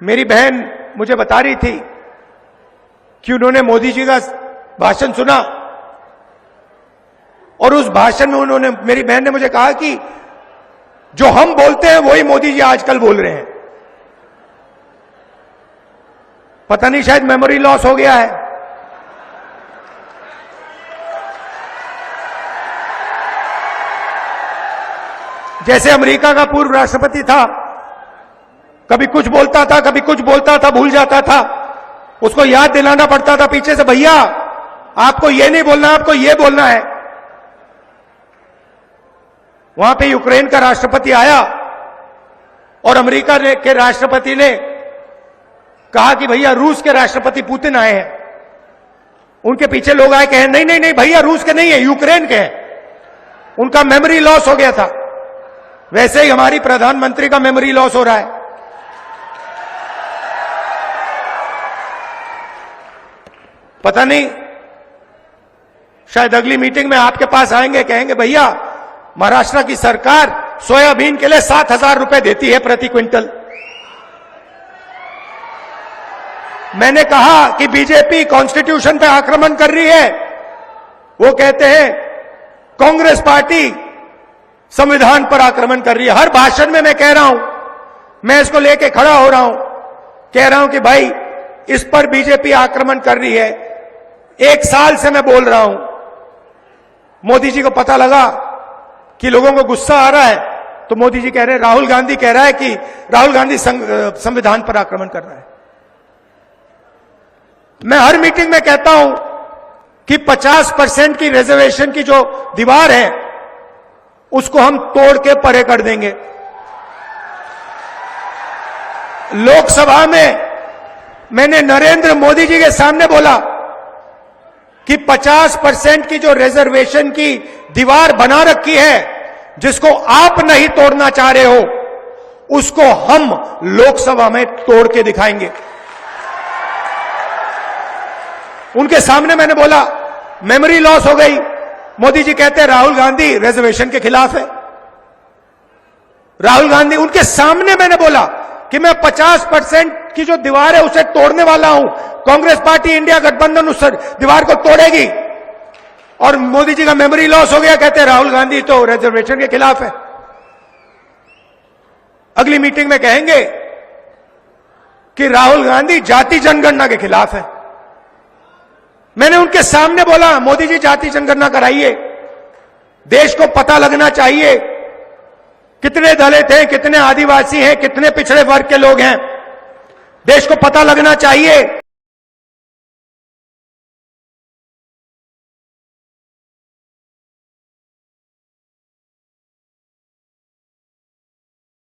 मेरी बहन मुझे बता रही थी कि उन्होंने मोदी जी का भाषण सुना और उस भाषण में उन्होंने, मेरी बहन ने मुझे कहा कि जो हम बोलते हैं वही मोदी जी आजकल बोल रहे हैं। पता नहीं, शायद मेमोरी लॉस हो गया है। जैसे अमेरिका का पूर्व राष्ट्रपति था, कभी कुछ बोलता था, कभी कुछ बोलता था, भूल जाता था, उसको याद दिलाना पड़ता था पीछे से, भैया आपको ये नहीं बोलना, आपको ये बोलना है। वहां पे यूक्रेन का राष्ट्रपति आया और अमेरिका के राष्ट्रपति ने कहा कि भैया रूस के राष्ट्रपति पुतिन आए हैं। उनके पीछे लोग आए, कहे नहीं नहीं नहीं भैया रूस के नहीं है, यूक्रेन के हैं। उनका मेमोरी लॉस हो गया था। वैसे ही हमारी प्रधानमंत्री का मेमोरी लॉस हो रहा है। पता नहीं, शायद अगली मीटिंग में आपके पास आएंगे, कहेंगे भैया महाराष्ट्र की सरकार सोयाबीन के लिए 7,000 रुपए देती है प्रति क्विंटल। मैंने कहा कि बीजेपी कॉन्स्टिट्यूशन पे आक्रमण कर रही है। वो कहते हैं कांग्रेस पार्टी संविधान पर आक्रमण कर रही है। हर भाषण में मैं कह रहा हूं, मैं इसको लेके खड़ा हो रहा हूं, कह रहा हूं कि भाई इस पर बीजेपी आक्रमण कर रही है। 1 साल से मैं बोल रहा हूं। मोदी जी को पता लगा कि लोगों को गुस्सा आ रहा है, तो मोदी जी कह रहे हैं, राहुल गांधी कह रहा है कि राहुल गांधी संविधान पर आक्रमण कर रहा है। मैं हर मीटिंग में कहता हूं कि 50% की रिजर्वेशन की जो दीवार है उसको हम तोड़ के परे कर देंगे। लोकसभा में मैंने नरेंद्र मोदी जी के सामने बोला कि 50% की जो रिजर्वेशन की दीवार बना रखी है, जिसको आप नहीं तोड़ना चाह रहे हो, उसको हम लोकसभा में तोड़ के दिखाएंगे। उनके सामने मैंने बोला, मेमोरी लॉस हो गई। मोदी जी कहते हैं राहुल गांधी रिजर्वेशन के खिलाफ है। राहुल गांधी, उनके सामने मैंने बोला कि मैं 50% की जो दीवार है उसे तोड़ने वाला हूं। कांग्रेस पार्टी इंडिया गठबंधन उस दीवार को तोड़ेगी। और मोदी जी का मेमोरी लॉस हो गया, कहते हैं राहुल गांधी तो रिजर्वेशन के खिलाफ है। अगली मीटिंग में कहेंगे कि राहुल गांधी जाति जनगणना के खिलाफ है। मैंने उनके सामने बोला, मोदी जी जाति जनगणना कराइए, देश को पता लगना चाहिए कितने दलित हैं, कितने आदिवासी हैं, कितने पिछड़े वर्ग के लोग हैं। देश को पता लगना चाहिए